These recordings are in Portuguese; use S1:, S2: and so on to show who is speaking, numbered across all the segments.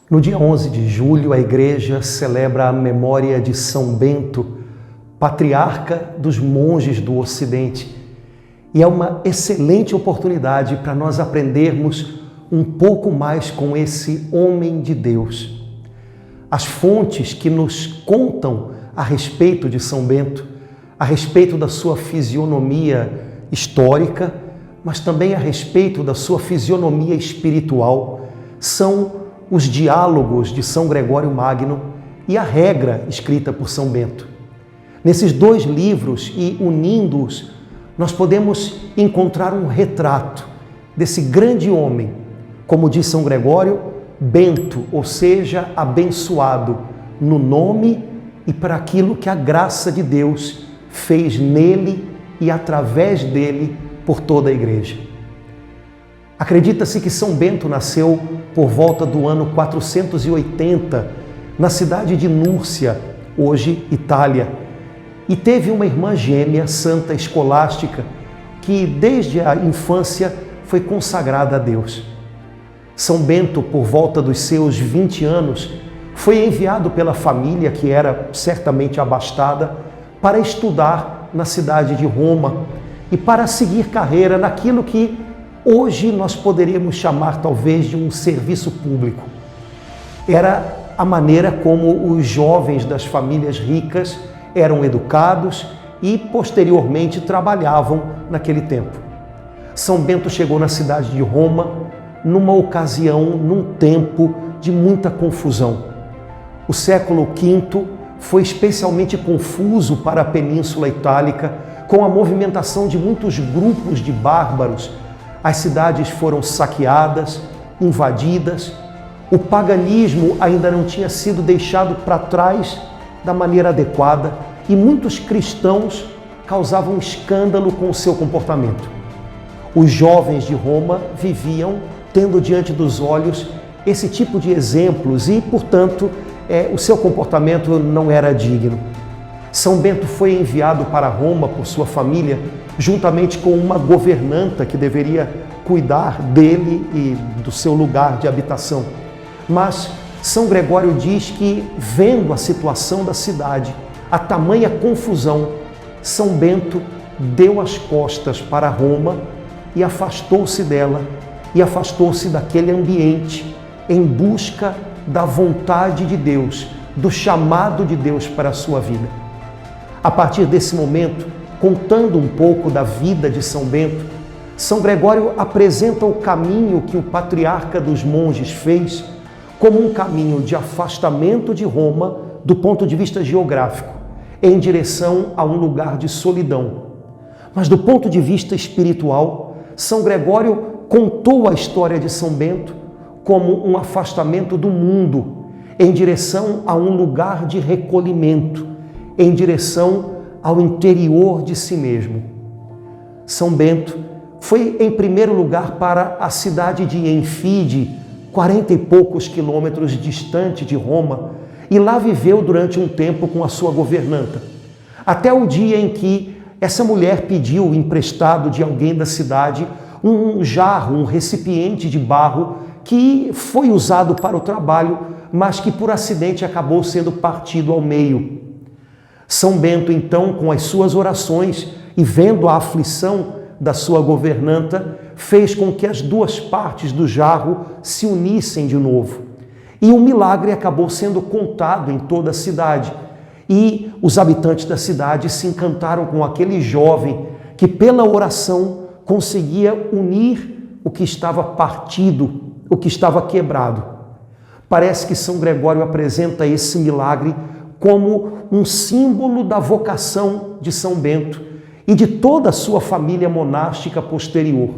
S1: No dia 11 de julho, a Igreja celebra a memória de São Bento, patriarca dos monges do Ocidente. E é uma excelente oportunidade para nós aprendermos um pouco mais com esse homem de Deus. As fontes que nos contam a respeito de São Bento, a respeito da sua fisionomia histórica, mas também a respeito da sua fisionomia espiritual, são os diálogos de São Gregório Magno e a regra escrita por São Bento. Nesses dois livros, e unindo-os, nós podemos encontrar um retrato desse grande homem, como diz São Gregório, bento, ou seja, abençoado no nome e para aquilo que a graça de Deus fez nele e através dele por toda a Igreja. Acredita-se que São Bento nasceu por volta do ano 480, na cidade de Núrcia, hoje Itália, e teve uma irmã gêmea, Santa Escolástica, que desde a infância foi consagrada a Deus. São Bento, por volta dos seus 20 anos, foi enviado pela família, que era certamente abastada, para estudar na cidade de Roma e para seguir carreira naquilo que hoje nós poderíamos chamar talvez de um serviço público. Era a maneira como os jovens das famílias ricas eram educados e posteriormente trabalhavam naquele tempo. São Bento chegou na cidade de Roma numa ocasião, num tempo de muita confusão. O século V foi especialmente confuso para a Península Itálica, com a movimentação de muitos grupos de bárbaros. As cidades foram saqueadas, invadidas, o paganismo ainda não tinha sido deixado para trás da maneira adequada e muitos cristãos causavam escândalo com o seu comportamento. Os jovens de Roma viviam tendo diante dos olhos esse tipo de exemplos e, portanto, o seu comportamento não era digno. São Bento foi enviado para Roma por sua família, juntamente com uma governanta que deveria cuidar dele e do seu lugar de habitação. Mas São Gregório diz que, vendo a situação da cidade, a tamanha confusão, São Bento deu as costas para Roma e afastou-se dela, e afastou-se daquele ambiente em busca da vontade de Deus, do chamado de Deus para a sua vida. A partir desse momento, contando um pouco da vida de São Bento, São Gregório apresenta o caminho que o patriarca dos monges fez como um caminho de afastamento de Roma do ponto de vista geográfico, em direção a um lugar de solidão. Mas do ponto de vista espiritual, São Gregório contou a história de São Bento como um afastamento do mundo, em direção a um lugar de recolhimento, em direção ao interior de si mesmo. São Bento foi em primeiro lugar para a cidade de Enfide, 40 e poucos quilômetros distante de Roma, e lá viveu durante um tempo com a sua governanta, até o dia em que essa mulher pediu emprestado de alguém da cidade um jarro, um recipiente de barro que foi usado para o trabalho, mas que por acidente acabou sendo partido ao meio. São Bento, então, com as suas orações e vendo a aflição da sua governanta, fez com que as duas partes do jarro se unissem de novo. E o milagre acabou sendo contado em toda a cidade. E os habitantes da cidade se encantaram com aquele jovem que, pela oração, conseguia unir o que estava partido, o que estava quebrado. Parece que São Gregório apresenta esse milagre como um símbolo da vocação de São Bento e de toda a sua família monástica posterior.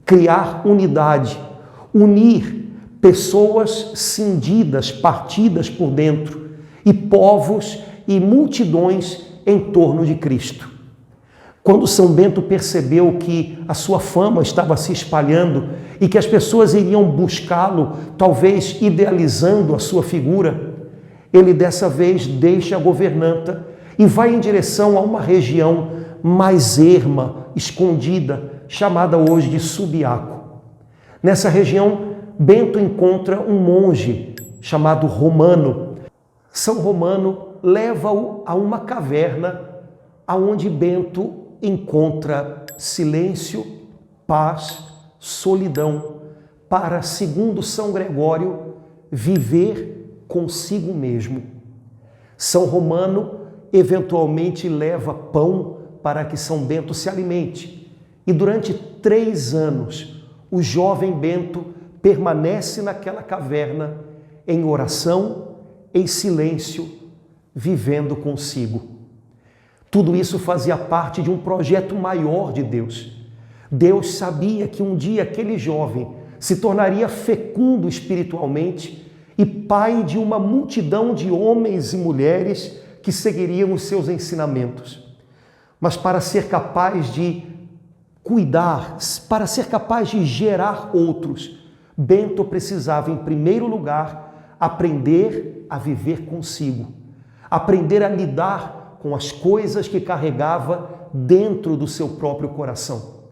S1: Criar unidade, unir pessoas cindidas, partidas por dentro, e povos e multidões em torno de Cristo. Quando São Bento percebeu que a sua fama estava se espalhando e que as pessoas iriam buscá-lo, talvez idealizando a sua figura, ele dessa vez deixa a governanta e vai em direção a uma região mais erma, escondida, chamada hoje de Subiaco. Nessa região, Bento encontra um monge chamado Romano. São Romano leva-o a uma caverna aonde Bento encontra silêncio, paz, solidão, para, segundo São Gregório, viver consigo mesmo. São Romano eventualmente leva pão para que São Bento se alimente. E durante 3 anos, o jovem Bento permanece naquela caverna em oração, em silêncio, vivendo consigo. Tudo isso fazia parte de um projeto maior de Deus. Deus sabia que um dia aquele jovem se tornaria fecundo espiritualmente e pai de uma multidão de homens e mulheres que seguiriam os seus ensinamentos. Mas para ser capaz de cuidar, para ser capaz de gerar outros, Bento precisava, em primeiro lugar, aprender a viver consigo, aprender a lidar com as coisas que carregava dentro do seu próprio coração.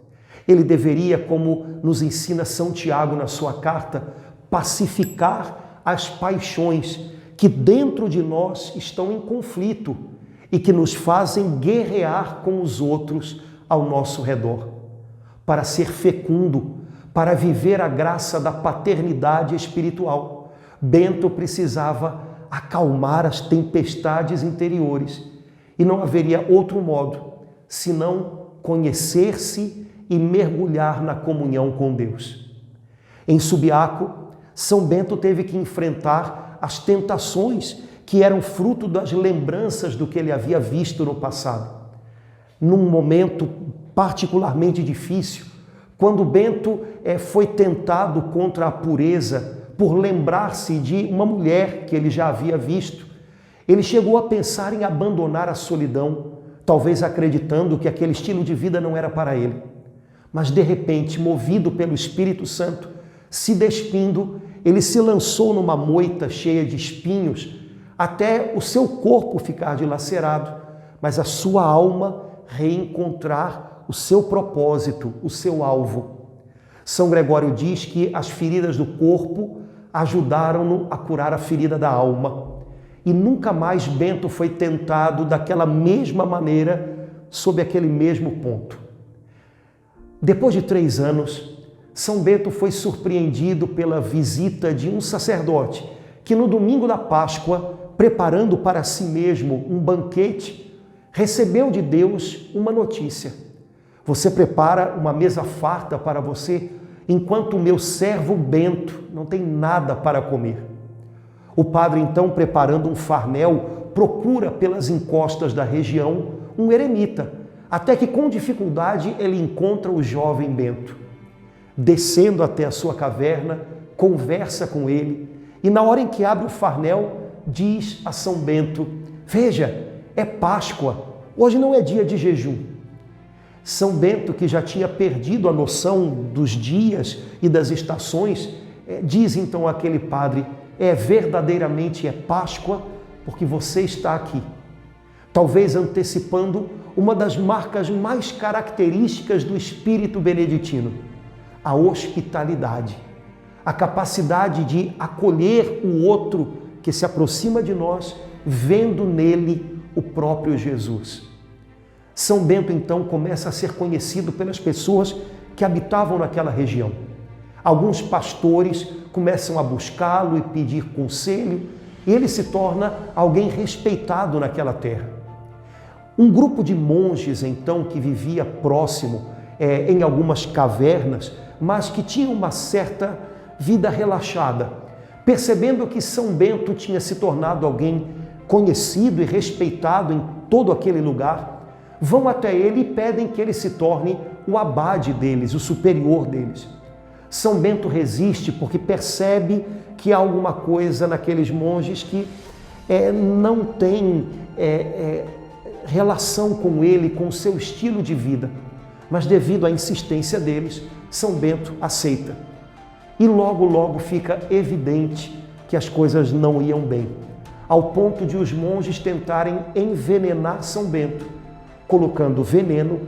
S1: Ele deveria, como nos ensina São Tiago na sua carta, pacificar as paixões que dentro de nós estão em conflito e que nos fazem guerrear com os outros ao nosso redor. Para ser fecundo, para viver a graça da paternidade espiritual, Bento precisava acalmar as tempestades interiores e não haveria outro modo senão conhecer-se e mergulhar na comunhão com Deus. Em Subiaco, São Bento teve que enfrentar as tentações que eram fruto das lembranças do que ele havia visto no passado. Num momento particularmente difícil, quando Bento foi tentado contra a pureza por lembrar-se de uma mulher que ele já havia visto, ele chegou a pensar em abandonar a solidão, talvez acreditando que aquele estilo de vida não era para ele. Mas de repente, movido pelo Espírito Santo, se despindo, ele se lançou numa moita cheia de espinhos, até o seu corpo ficar dilacerado, mas a sua alma reencontrar o seu propósito, o seu alvo. São Gregório diz que as feridas do corpo ajudaram-no a curar a ferida da alma. E nunca mais Bento foi tentado daquela mesma maneira, sob aquele mesmo ponto. Depois de 3 anos, São Bento foi surpreendido pela visita de um sacerdote que no domingo da Páscoa, preparando para si mesmo um banquete, recebeu de Deus uma notícia. Você prepara uma mesa farta para você, enquanto o meu servo Bento não tem nada para comer. O padre, então, preparando um farnel, procura pelas encostas da região um eremita, até que com dificuldade ele encontra o jovem Bento. Descendo até a sua caverna, conversa com ele e na hora em que abre o farnel, diz a São Bento: veja, é Páscoa, hoje não é dia de jejum. São Bento, que já tinha perdido a noção dos dias e das estações, diz então àquele padre: verdadeiramente é Páscoa porque você está aqui. Talvez antecipando uma das marcas mais características do espírito beneditino, a hospitalidade, a capacidade de acolher o outro que se aproxima de nós, vendo nele o próprio Jesus. São Bento, então, começa a ser conhecido pelas pessoas que habitavam naquela região. Alguns pastores começam a buscá-lo e pedir conselho, e ele se torna alguém respeitado naquela terra. Um grupo de monges, então, que vivia próximo, em algumas cavernas, mas que tinha uma certa vida relaxada, percebendo que São Bento tinha se tornado alguém conhecido e respeitado em todo aquele lugar, vão até ele e pedem que ele se torne o abade deles, o superior deles. São Bento resiste porque percebe que há alguma coisa naqueles monges que não tem relação com ele, com o seu estilo de vida. Mas devido à insistência deles, São Bento aceita. E logo, logo fica evidente que as coisas não iam bem, ao ponto de os monges tentarem envenenar São Bento, colocando veneno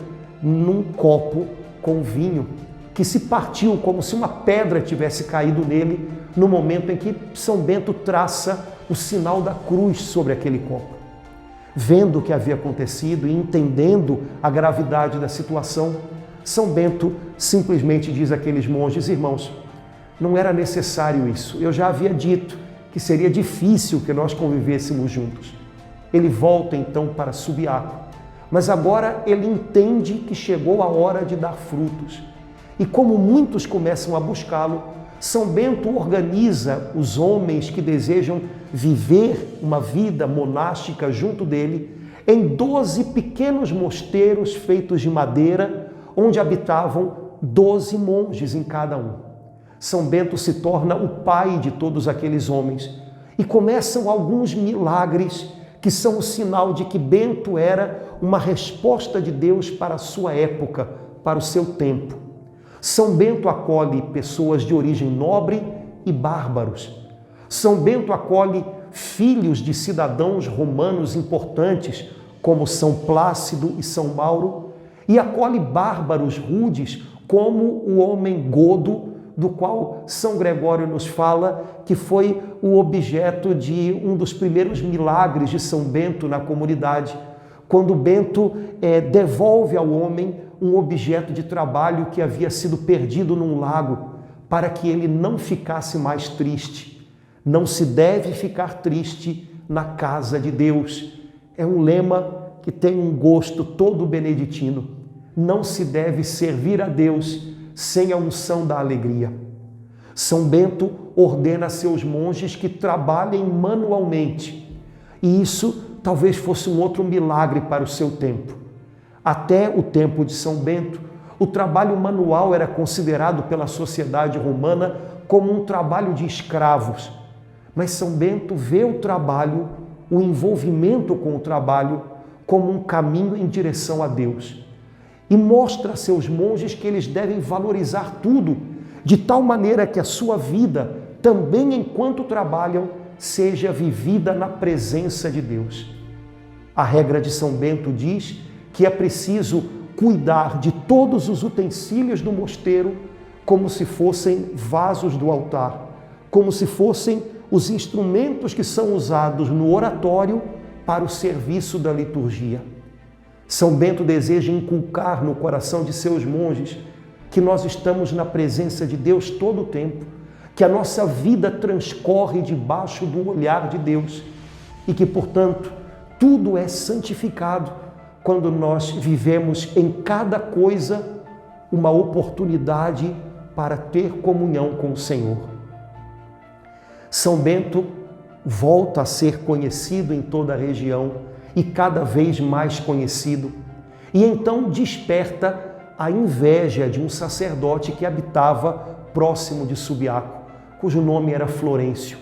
S1: num copo com vinho que se partiu como se uma pedra tivesse caído nele no momento em que São Bento traça o sinal da cruz sobre aquele copo. Vendo o que havia acontecido e entendendo a gravidade da situação, São Bento simplesmente diz àqueles monges: irmãos, não era necessário isso. Eu já havia dito que seria difícil que nós convivêssemos juntos. Ele volta então para Subiaco, mas agora ele entende que chegou a hora de dar frutos. E como muitos começam a buscá-lo, São Bento organiza os homens que desejam viver uma vida monástica junto dele em 12 pequenos mosteiros feitos de madeira, onde habitavam 12 monges em cada um. São Bento se torna o pai de todos aqueles homens e começam alguns milagres que são o sinal de que Bento era uma resposta de Deus para a sua época, para o seu tempo. São Bento acolhe pessoas de origem nobre e bárbaros. São Bento acolhe filhos de cidadãos romanos importantes, como São Plácido e São Mauro, e acolhe bárbaros rudes, como o homem Godo, do qual São Gregório nos fala que foi o objeto de um dos primeiros milagres de São Bento na comunidade, quando Bento devolve ao homem um objeto de trabalho que havia sido perdido num lago, para que ele não ficasse mais triste. Não se deve ficar triste na casa de Deus. É um lema que tem um gosto todo beneditino. Não se deve servir a Deus sem a unção da alegria. São Bento ordena a seus monges que trabalhem manualmente. E isso talvez fosse um outro milagre para o seu tempo. Até o tempo de São Bento, o trabalho manual era considerado pela sociedade romana como um trabalho de escravos. Mas São Bento vê o trabalho, o envolvimento com o trabalho, como um caminho em direção a Deus. E mostra a seus monges que eles devem valorizar tudo, de tal maneira que a sua vida, também enquanto trabalham, seja vivida na presença de Deus. A regra de São Bento diz que é preciso cuidar de todos os utensílios do mosteiro como se fossem vasos do altar, como se fossem os instrumentos que são usados no oratório para o serviço da liturgia. São Bento deseja inculcar no coração de seus monges que nós estamos na presença de Deus todo o tempo, que a nossa vida transcorre debaixo do olhar de Deus e que, portanto, tudo é santificado quando nós vivemos em cada coisa uma oportunidade para ter comunhão com o Senhor. São Bento volta a ser conhecido em toda a região e cada vez mais conhecido, e então desperta a inveja de um sacerdote que habitava próximo de Subiaco, cujo nome era Florêncio.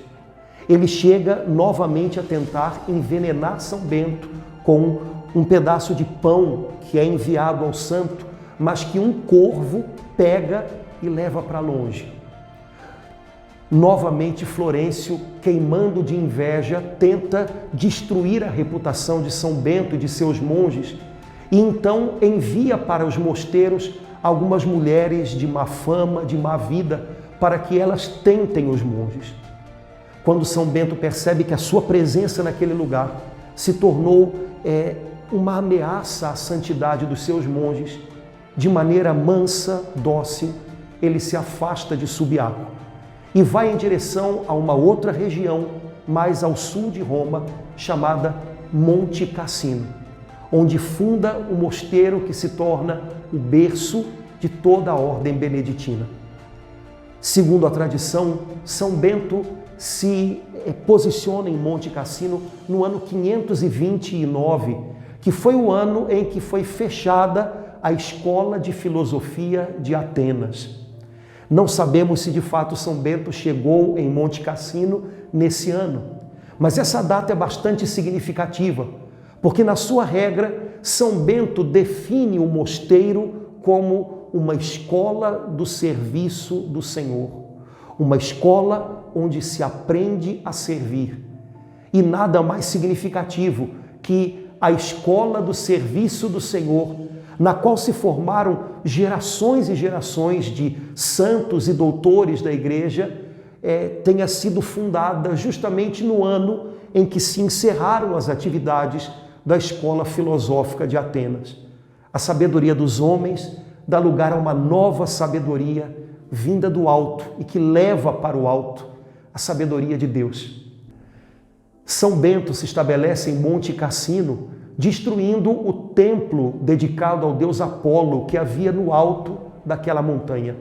S1: Ele chega novamente a tentar envenenar São Bento com um pedaço de pão que é enviado ao santo, mas que um corvo pega e leva para longe. Novamente, Florêncio, queimando de inveja, tenta destruir a reputação de São Bento e de seus monges e então envia para os mosteiros algumas mulheres de má fama, de má vida, para que elas tentem os monges. Quando São Bento percebe que a sua presença naquele lugar se tornou uma ameaça à santidade dos seus monges, de maneira mansa, dócil, ele se afasta de Subiaco e vai em direção a uma outra região, mais ao sul de Roma, chamada Monte Cassino, onde funda o mosteiro que se torna o berço de toda a ordem beneditina. Segundo a tradição, São Bento se posiciona em Monte Cassino no ano 529, que foi o ano em que foi fechada a Escola de Filosofia de Atenas. Não sabemos se de fato São Bento chegou em Monte Cassino nesse ano, mas essa data é bastante significativa, porque na sua regra, São Bento define o mosteiro como uma escola do serviço do Senhor, uma escola onde se aprende a servir. E nada mais significativo que a escola do serviço do Senhor na qual se formaram gerações e gerações de santos e doutores da igreja, tenha sido fundada justamente no ano em que se encerraram as atividades da Escola Filosófica de Atenas. A sabedoria dos homens dá lugar a uma nova sabedoria vinda do alto e que leva para o alto a sabedoria de Deus. São Bento se estabelece em Monte Cassino, destruindo o templo dedicado ao deus Apolo que havia no alto daquela montanha,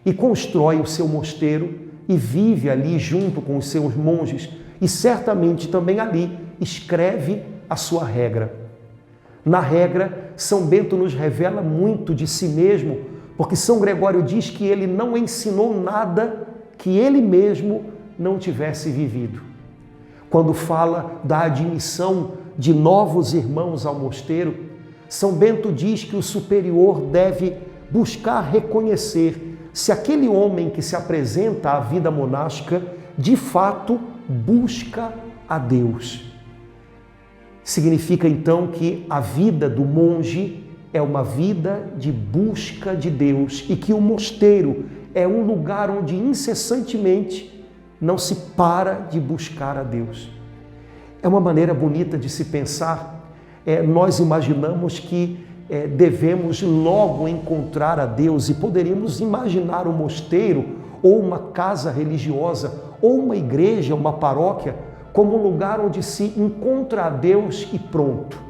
S1: e constrói o seu mosteiro e vive ali junto com os seus monges, e certamente também ali escreve a sua regra. Na regra, São Bento nos revela muito de si mesmo, porque São Gregório diz que ele não ensinou nada que ele mesmo não tivesse vivido. Quando fala da admissão de novos irmãos ao mosteiro, São Bento diz que o superior deve buscar reconhecer se aquele homem que se apresenta à vida monástica de fato busca a Deus. Significa então que a vida do monge é uma vida de busca de Deus e que o mosteiro é um lugar onde incessantemente não se para de buscar a Deus. É uma maneira bonita de se pensar. Nós imaginamos que devemos logo encontrar a Deus e poderíamos imaginar um mosteiro ou uma casa religiosa ou uma igreja, uma paróquia, como um lugar onde se encontra a Deus e pronto.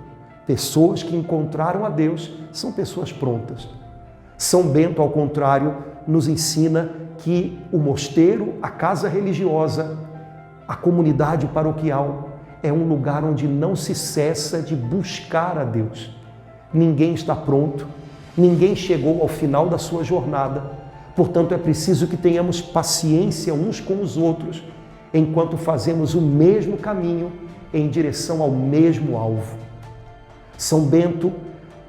S1: Pessoas que encontraram a Deus são pessoas prontas. São Bento, ao contrário, nos ensina que o mosteiro, a casa religiosa, a comunidade paroquial é um lugar onde não se cessa de buscar a Deus. Ninguém está pronto, ninguém chegou ao final da sua jornada, portanto é preciso que tenhamos paciência uns com os outros, enquanto fazemos o mesmo caminho em direção ao mesmo alvo. São Bento,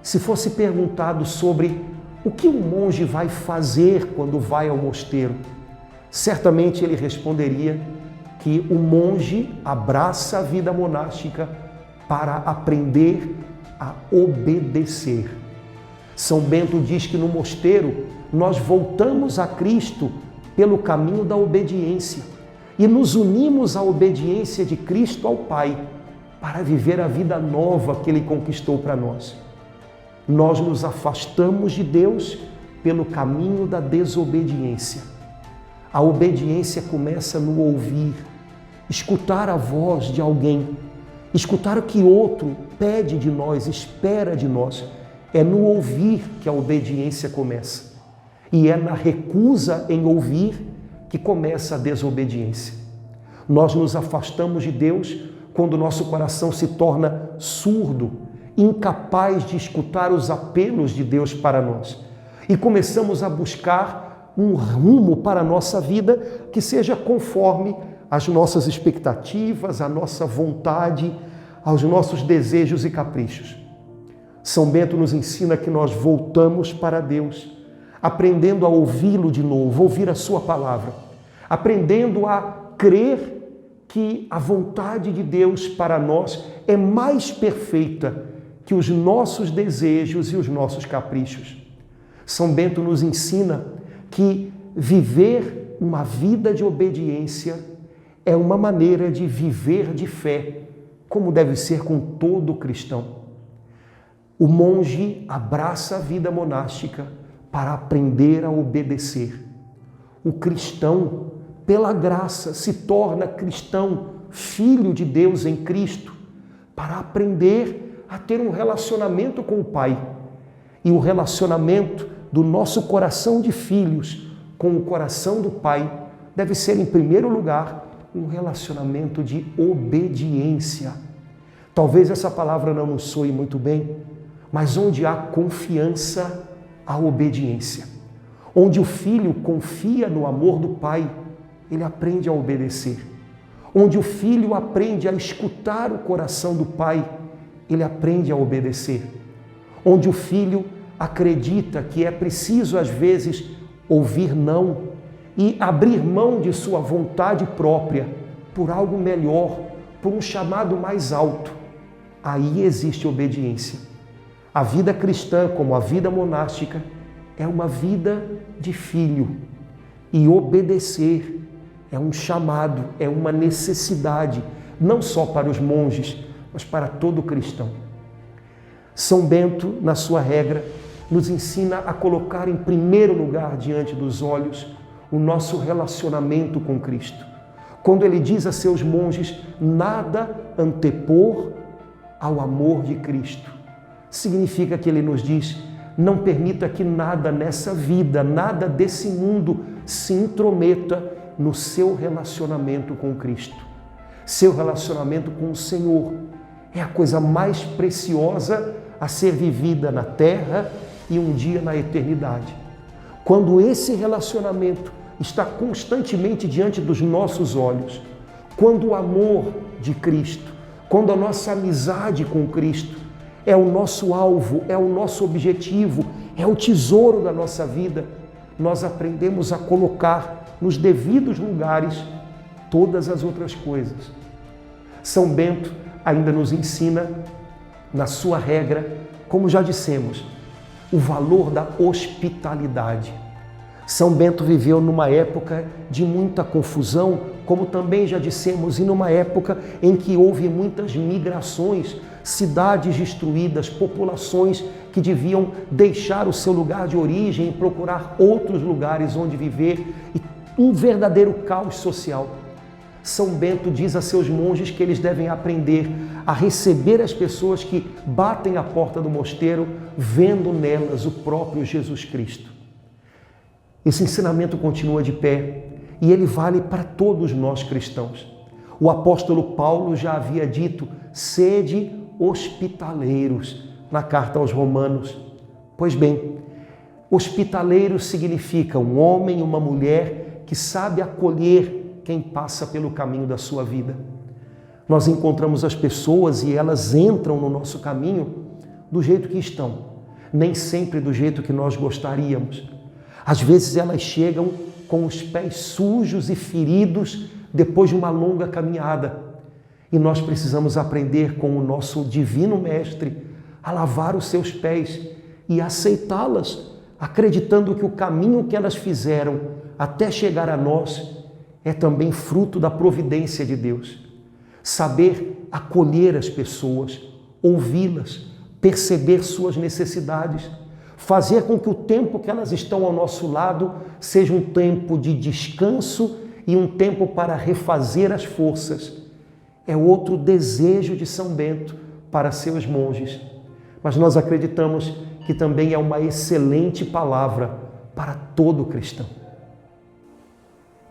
S1: se fosse perguntado sobre o que um monge vai fazer quando vai ao mosteiro, certamente ele responderia que o monge abraça a vida monástica para aprender a obedecer. São Bento diz que no mosteiro nós voltamos a Cristo pelo caminho da obediência e nos unimos à obediência de Cristo ao Pai para viver a vida nova que Ele conquistou para nós. Nós nos afastamos de Deus pelo caminho da desobediência. A obediência começa no ouvir, escutar a voz de alguém, escutar o que outro pede de nós, espera de nós. É no ouvir que a obediência começa. E é na recusa em ouvir que começa a desobediência. Nós nos afastamos de Deus quando nosso coração se torna surdo, incapaz de escutar os apelos de Deus para nós. E começamos a buscar um rumo para a nossa vida que seja conforme as nossas expectativas, a nossa vontade, aos nossos desejos e caprichos. São Bento nos ensina que nós voltamos para Deus, aprendendo a ouvi-lo de novo, ouvir a sua palavra, aprendendo a crer que a vontade de Deus para nós é mais perfeita que os nossos desejos e os nossos caprichos. São Bento nos ensina que viver uma vida de obediência é uma maneira de viver de fé, como deve ser com todo cristão. O monge abraça a vida monástica para aprender a obedecer. O cristão, pela graça, se torna cristão, filho de Deus em Cristo, para aprender a ter um relacionamento com o Pai. E o relacionamento do nosso coração de filhos com o coração do Pai deve ser, em primeiro lugar, um relacionamento de obediência. Talvez essa palavra não nos soe muito bem, mas onde há confiança, há obediência. Onde o filho confia no amor do Pai, ele aprende a obedecer. Onde o filho aprende a escutar o coração do Pai, ele aprende a obedecer. Onde o filho acredita que é preciso, às vezes, ouvir não e abrir mão de sua vontade própria por algo melhor, por um chamado mais alto. Aí existe obediência. A vida cristã, como a vida monástica, é uma vida de filho. E obedecer é um chamado, é uma necessidade, não só para os monges, mas para todo cristão. São Bento, na sua regra, nos ensina a colocar em primeiro lugar diante dos olhos o nosso relacionamento com Cristo. Quando ele diz a seus monges, nada antepor ao amor de Cristo. Significa que ele nos diz, não permita que nada nessa vida, nada desse mundo se intrometa no seu relacionamento com Cristo. Seu relacionamento com o Senhor é a coisa mais preciosa a ser vivida na terra e um dia na eternidade. Quando esse relacionamento está constantemente diante dos nossos olhos, quando o amor de Cristo, quando a nossa amizade com Cristo é o nosso alvo, é o nosso objetivo, é o tesouro da nossa vida, nós aprendemos a colocar nos devidos lugares todas as outras coisas. São Bento ainda nos ensina, na sua regra, como já dissemos, o valor da hospitalidade. São Bento viveu numa época de muita confusão, como também já dissemos, e numa época em que houve muitas migrações, cidades destruídas, populações que deviam deixar o seu lugar de origem e procurar outros lugares onde viver, e um verdadeiro caos social. São Bento diz a seus monges que eles devem aprender a receber as pessoas que batem à porta do mosteiro, vendo nelas o próprio Jesus Cristo. Esse ensinamento continua de pé e ele vale para todos nós cristãos. O apóstolo Paulo já havia dito, sede hospitaleiros, na carta aos Romanos. Pois bem, hospitaleiro significa um homem e uma mulher que sabe acolher quem passa pelo caminho da sua vida. Nós encontramos as pessoas e elas entram no nosso caminho do jeito que estão, nem sempre do jeito que nós gostaríamos. Às vezes elas chegam com os pés sujos e feridos depois de uma longa caminhada. E nós precisamos aprender com o nosso divino mestre a lavar os seus pés e aceitá-las, acreditando que o caminho que elas fizeram até chegar a nós é também fruto da providência de Deus. Saber acolher as pessoas, ouvi-las, perceber suas necessidades, fazer com que o tempo que elas estão ao nosso lado seja um tempo de descanso e um tempo para refazer as forças. É outro desejo de São Bento para seus monges. Mas nós acreditamos que também é uma excelente palavra para todo cristão.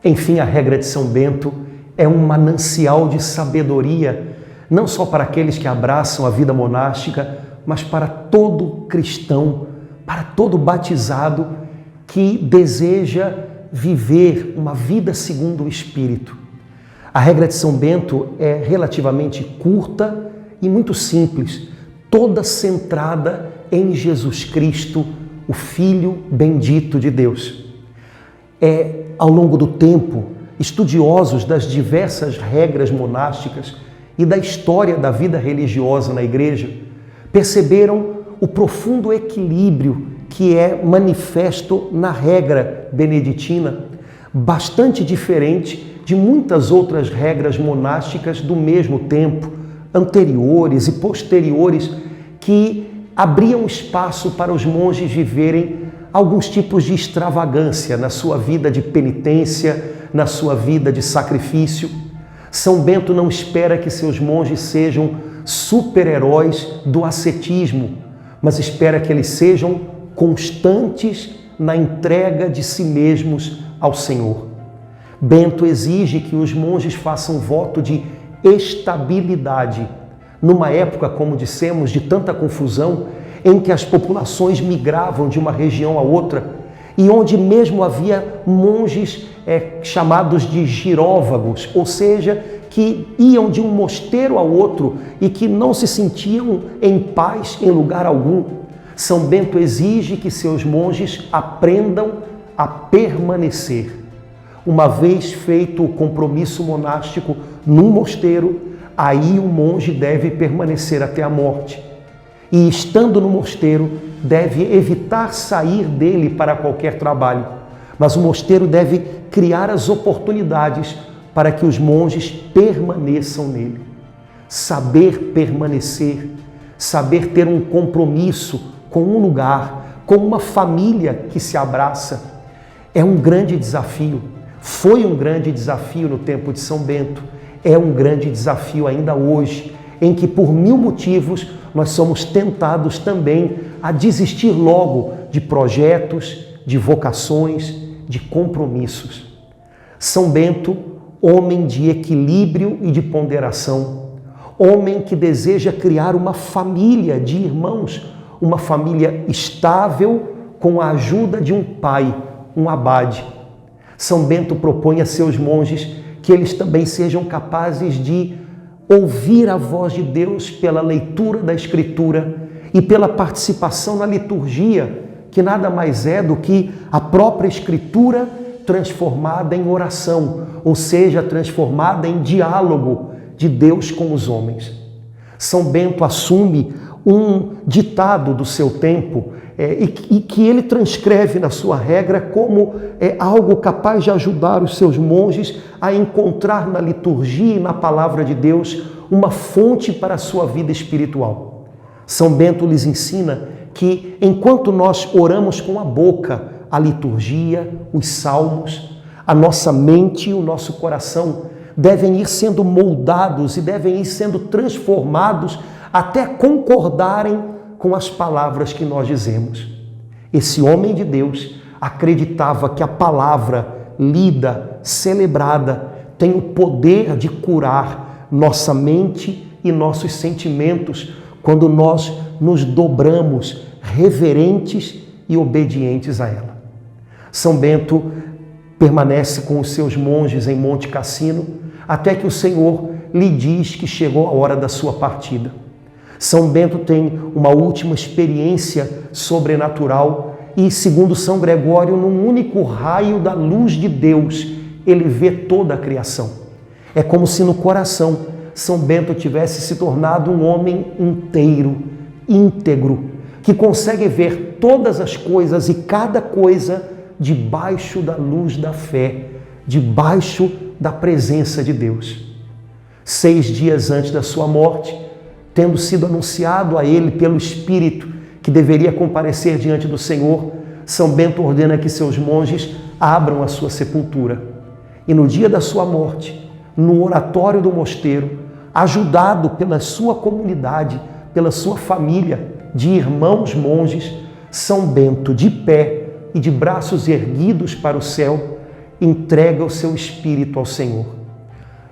S1: Enfim, a regra de São Bento é um manancial de sabedoria, não só para aqueles que abraçam a vida monástica, mas para todo cristão, para todo batizado que deseja viver uma vida segundo o Espírito. A regra de São Bento é relativamente curta e muito simples, toda centrada em Jesus Cristo, o Filho bendito de Deus. Ao longo do tempo, estudiosos das diversas regras monásticas e da história da vida religiosa na Igreja perceberam o profundo equilíbrio que é manifesto na regra beneditina, bastante diferente de muitas outras regras monásticas do mesmo tempo, anteriores e posteriores, que abriam espaço para os monges viverem alguns tipos de extravagância na sua vida de penitência, na sua vida de sacrifício. São Bento não espera que seus monges sejam super-heróis do ascetismo, mas espera que eles sejam constantes na entrega de si mesmos ao Senhor. Bento exige que os monges façam voto de estabilidade, numa época, como dissemos, de tanta confusão, em que as populações migravam de uma região a outra e onde mesmo havia monges chamados de giróvagos, ou seja, que iam de um mosteiro a outro e que não se sentiam em paz em lugar algum. São Bento exige que seus monges aprendam a permanecer. Uma vez feito o compromisso monástico num mosteiro, aí o monge deve permanecer até a morte. e, estando no mosteiro, deve evitar sair dele para qualquer trabalho. Mas o mosteiro deve criar as oportunidades para que os monges permaneçam nele. Saber permanecer, saber ter um compromisso com um lugar, com uma família que se abraça, é um grande desafio. Foi um grande desafio no tempo de São Bento, é um grande desafio ainda hoje, em que por mil motivos nós somos tentados também a desistir logo de projetos, de vocações, de compromissos. São Bento, homem de equilíbrio e de ponderação, homem que deseja criar uma família de irmãos, uma família estável com a ajuda de um pai, um abade. São Bento propõe a seus monges que eles também sejam capazes de ouvir a voz de Deus pela leitura da Escritura e pela participação na liturgia, que nada mais é do que a própria Escritura transformada em oração, ou seja, transformada em diálogo de Deus com os homens. São Bento assume um ditado do seu tempo e que ele transcreve na sua regra como algo capaz de ajudar os seus monges a encontrar na liturgia e na palavra de Deus uma fonte para a sua vida espiritual. São Bento lhes ensina que enquanto nós oramos com a boca a liturgia, os salmos, a nossa mente e o nosso coração devem ir sendo moldados e devem ir sendo transformados até concordarem com as palavras que nós dizemos. Esse homem de Deus acreditava que a palavra lida, celebrada, tem o poder de curar nossa mente e nossos sentimentos quando nós nos dobramos reverentes e obedientes a ela. São Bento permanece com os seus monges em Monte Cassino até que o Senhor lhe diz que chegou a hora da sua partida. São Bento tem uma última experiência sobrenatural e, segundo São Gregório, num único raio da luz de Deus, ele vê toda a criação. É como se no coração São Bento tivesse se tornado um homem inteiro, íntegro, que consegue ver todas as coisas e cada coisa debaixo da luz da fé, debaixo da presença de Deus. 6 dias antes da sua morte, tendo sido anunciado a ele pelo Espírito que deveria comparecer diante do Senhor, São Bento ordena que seus monges abram a sua sepultura. E no dia da sua morte, no oratório do mosteiro, ajudado pela sua comunidade, pela sua família de irmãos monges, São Bento, de pé e de braços erguidos para o céu, entrega o seu espírito ao Senhor.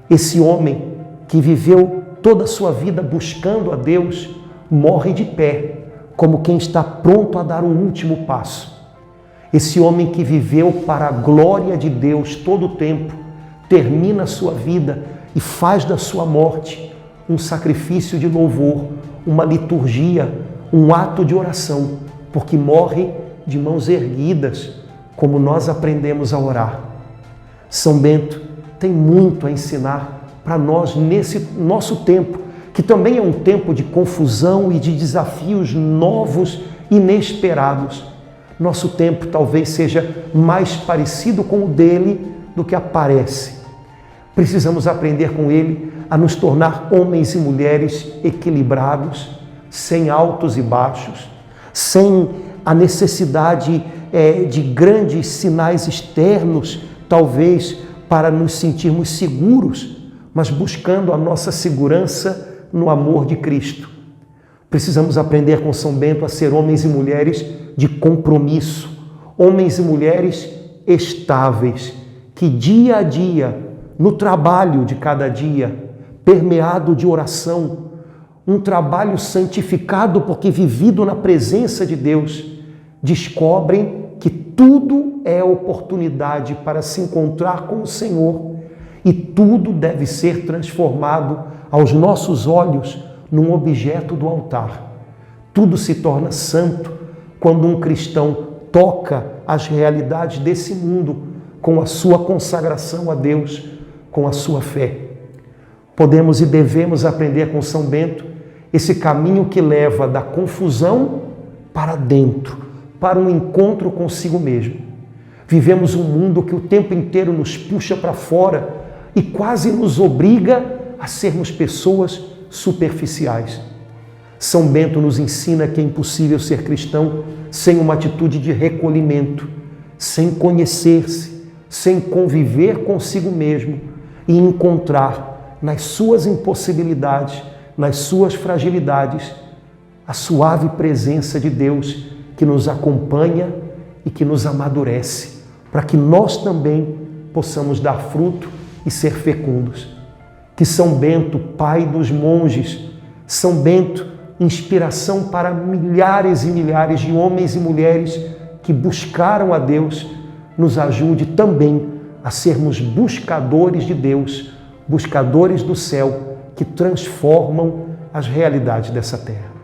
S1: Esse homem que viveu toda a sua vida buscando a Deus, morre de pé, como quem está pronto a dar o último passo. Esse homem que viveu para a glória de Deus todo o tempo, termina a sua vida e faz da sua morte um sacrifício de louvor, uma liturgia, um ato de oração, porque morre de mãos erguidas, como nós aprendemos a orar. São Bento tem muito a ensinar para nós nesse nosso tempo, que também é um tempo de confusão e de desafios novos, inesperados. Nosso tempo talvez seja mais parecido com o dele do que aparece. Precisamos aprender com ele a nos tornar homens e mulheres equilibrados, sem altos e baixos, sem a necessidade de grandes sinais externos, talvez para nos sentirmos seguros, mas buscando a nossa segurança no amor de Cristo. Precisamos aprender com São Bento a ser homens e mulheres de compromisso, homens e mulheres estáveis, que dia a dia, no trabalho de cada dia, permeado de oração, um trabalho santificado porque vivido na presença de Deus, descobrem que tudo é oportunidade para se encontrar com o Senhor e tudo deve ser transformado aos nossos olhos num objeto do altar. Tudo se torna santo quando um cristão toca as realidades desse mundo com a sua consagração a Deus, com a sua fé. Podemos e devemos aprender com São Bento esse caminho que leva da confusão para dentro, para um encontro consigo mesmo. Vivemos um mundo que o tempo inteiro nos puxa para fora e quase nos obriga a sermos pessoas superficiais. São Bento nos ensina que é impossível ser cristão sem uma atitude de recolhimento, sem conhecer-se, sem conviver consigo mesmo e encontrar nas suas impossibilidades, nas suas fragilidades, a suave presença de Deus que nos acompanha e que nos amadurece, para que nós também possamos dar fruto e ser fecundos. Que São Bento, pai dos monges, São Bento, inspiração para milhares e milhares de homens e mulheres que buscaram a Deus, nos ajude também a sermos buscadores de Deus, buscadores do céu, que transformam as realidades dessa terra.